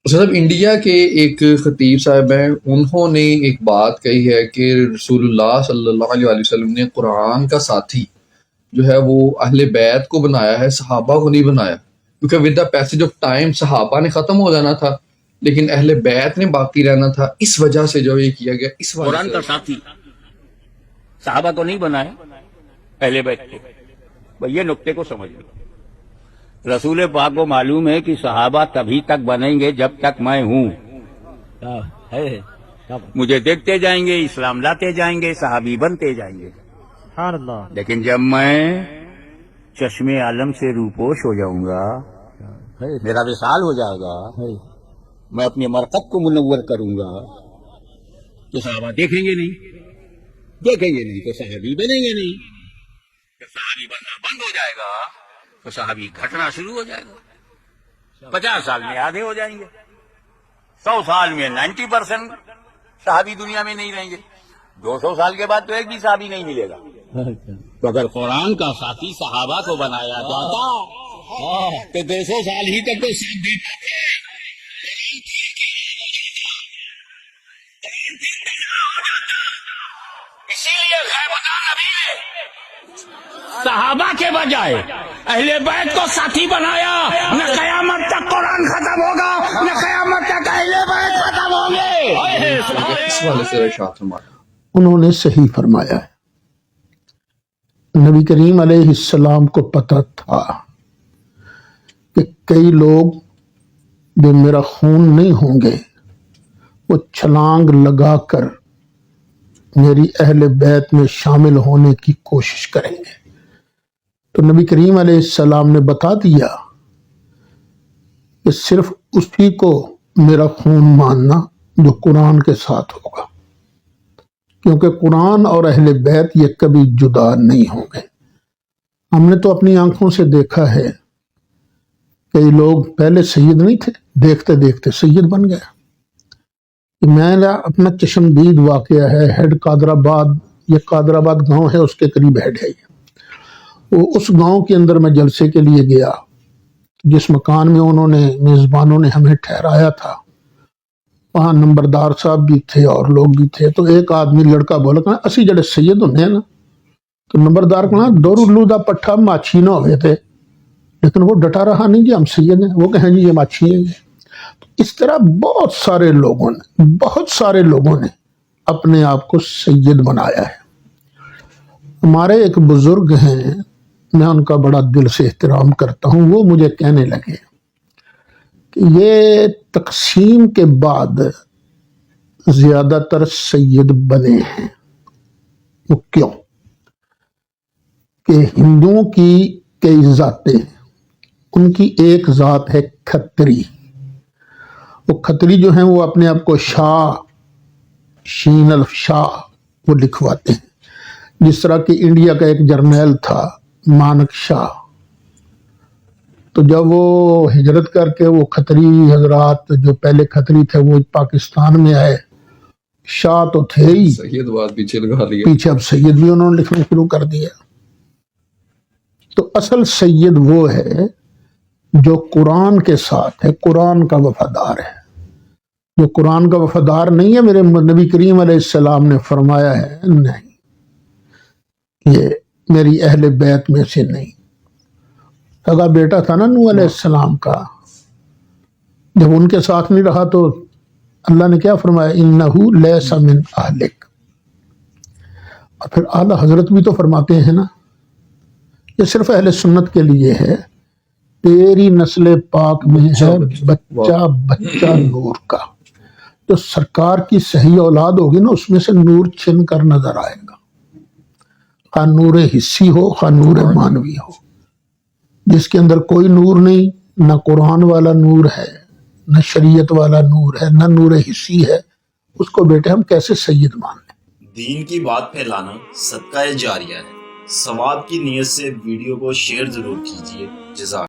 صاحب انڈیا کے ایک خطیب صاحب ہیں، انہوں نے ایک بات کہی ہے کہ رسول اللہ صلی اللہ علیہ وسلم نے قرآن کا ساتھی جو ہے وہ اہل بیت کو بنایا ہے، صحابہ کو نہیں بنایا، کیونکہ with the passage of time صحابہ نے ختم ہو جانا تھا لیکن اہل بیت نے باقی رہنا تھا، اس وجہ سے جو یہ کیا گیا اس وجہ قرآن کا ساتھی صحابہ کو نہیں بنائے، اہل بیت کو۔ بھئی یہ نقطے کو سمجھ لو۔ رسول پاک کو معلوم ہے کہ صحابہ تبھی تک بنیں گے جب تک میں ہوں، مجھے دیکھتے جائیں گے، اسلام لاتے جائیں گے، صحابی بنتے جائیں گے۔ سبحان اللہ۔ لیکن جب میں چشم عالم سے روپوش ہو جاؤں گا، میرا وصال ہو جائے گا، میں اپنی مرکب کو منور کروں گا، تو صحابہ دیکھیں گے نہیں تو صحابی بنیں گے نہیں۔ جب صحابی بننا بند ہو جائے گا تو صحابی گھٹنا شروع ہو جائے گا۔ 50 سال میں آدھے ہو جائیں گے، 100 سال میں 90% صحابی دنیا میں نہیں رہیں گے، 200 سال کے بعد تو ایک بھی صحابی نہیں ملے گا۔ تو اگر قرآن کا ساتھی صحابہ کو بنایا جاتا تو 200 سال ہی تک تو ساتھ دے پاتے۔ اسی لیے خیبر نبی نے صحابہ کے بجائے اہل بیت کو ساتھی بنایا۔ نہ قیامت تک قرآن ختم ہوگا، نہ قیامت تک اہل بیت ختم ہوں گے۔ اس والے سے ارشاد فرمایا۔ انہوں نے صحیح فرمایا ہے۔ نبی کریم علیہ السلام کو پتہ تھا کہ کئی لوگ جو میرا خون نہیں ہوں گے وہ چھلانگ لگا کر میری اہل بیت میں شامل ہونے کی کوشش کریں گے، تو نبی کریم علیہ السلام نے بتا دیا کہ صرف اسی کو میرا خون ماننا جو قرآن کے ساتھ ہوگا، کیونکہ قرآن اور اہل بیت یہ کبھی جدا نہیں ہوں گے۔ ہم نے تو اپنی آنکھوں سے دیکھا ہے، کئی لوگ پہلے سید نہیں تھے، دیکھتے دیکھتے سید بن گئے۔ میرا اپنا چشمدید واقعہ ہے، ہیڈ قادر آباد، یہ قادر آباد گاؤں ہے، اس کے قریب ہیڈ ہے۔ وہ اس گاؤں کے اندر میں جلسے کے لیے گیا، جس مکان میں انہوں نے میزبانوں نے ہمیں ٹھہرایا تھا، وہاں نمبردار صاحب بھی تھے اور لوگ بھی تھے۔ تو ایک آدمی لڑکا بولا کہ اسی جڑے سید ہونے ہیں نا، تو نمبردار کہنا دور لودہ پٹھا ماچھی نہ ہوئے تھے، لیکن وہ ڈٹا رہا نہیں کہ ہم سید ہیں، وہ کہیں جی یہ ماچھی ہیں۔ اس طرح بہت سارے لوگوں نے اپنے آپ کو سید بنایا ہے۔ ہمارے ایک بزرگ ہیں، میں ان کا بڑا دل سے احترام کرتا ہوں، وہ مجھے کہنے لگے کہ یہ تقسیم کے بعد زیادہ تر سید بنے ہیں۔ وہ کیوں؟ کہ ہندوؤں کی کئی ذاتیں، ان کی ایک ذات ہے کھتری۔ وہ کھتری جو ہیں وہ اپنے آپ کو شاہ، شین الف شاہ وہ لکھواتے ہیں، جس طرح کہ انڈیا کا ایک جرنیل تھا مانک شاہ، تو جب وہ ہجرت کر کے وہ کھتری حضرات جو پہلے کھتری تھے وہ پاکستان میں آئے، شاہ تو تھے ہی، سید بات پیچھے لگا لیا، پیچھے اب سید بھی انہوں نے لکھنا شروع کر دیا۔ تو اصل سید وہ ہے جو قرآن کے ساتھ ہے، قرآن کا وفادار ہے۔ جو قرآن کا وفادار نہیں ہے، میرے نبی کریم علیہ السلام نے فرمایا ہے نہیں، یہ میری اہل بیت میں سے نہیں۔ سگا بیٹا تھا نا نوح علیہ السلام کا، جب ان کے ساتھ نہیں رہا تو اللہ نے کیا فرمایا؟ انہو لیس من اہلک۔ اور پھر اعلیٰ حضرت بھی تو فرماتے ہیں نا، یہ صرف اہل سنت کے لیے ہے، تیری نسل پاک میں ہے بچہ نور کا۔ جو سرکار کی صحیح اولاد ہوگی نا، اس میں سے نور چھن کر نظر آئے گا، خواہ نور حسی ہو خواہ نور مانوی ہو۔ جس کے اندر کوئی نور نہیں، نہ قرآن والا نور ہے، نہ شریعت والا نور ہے، نہ نور حسی ہے، اس کو بیٹے ہم کیسے سید مان لیں؟ دین کی بات پھیلانا صدقہ جاریہ ہے۔ ثواب کی نیت سے ویڈیو کو شیئر ضرور کیجیے۔ جزاک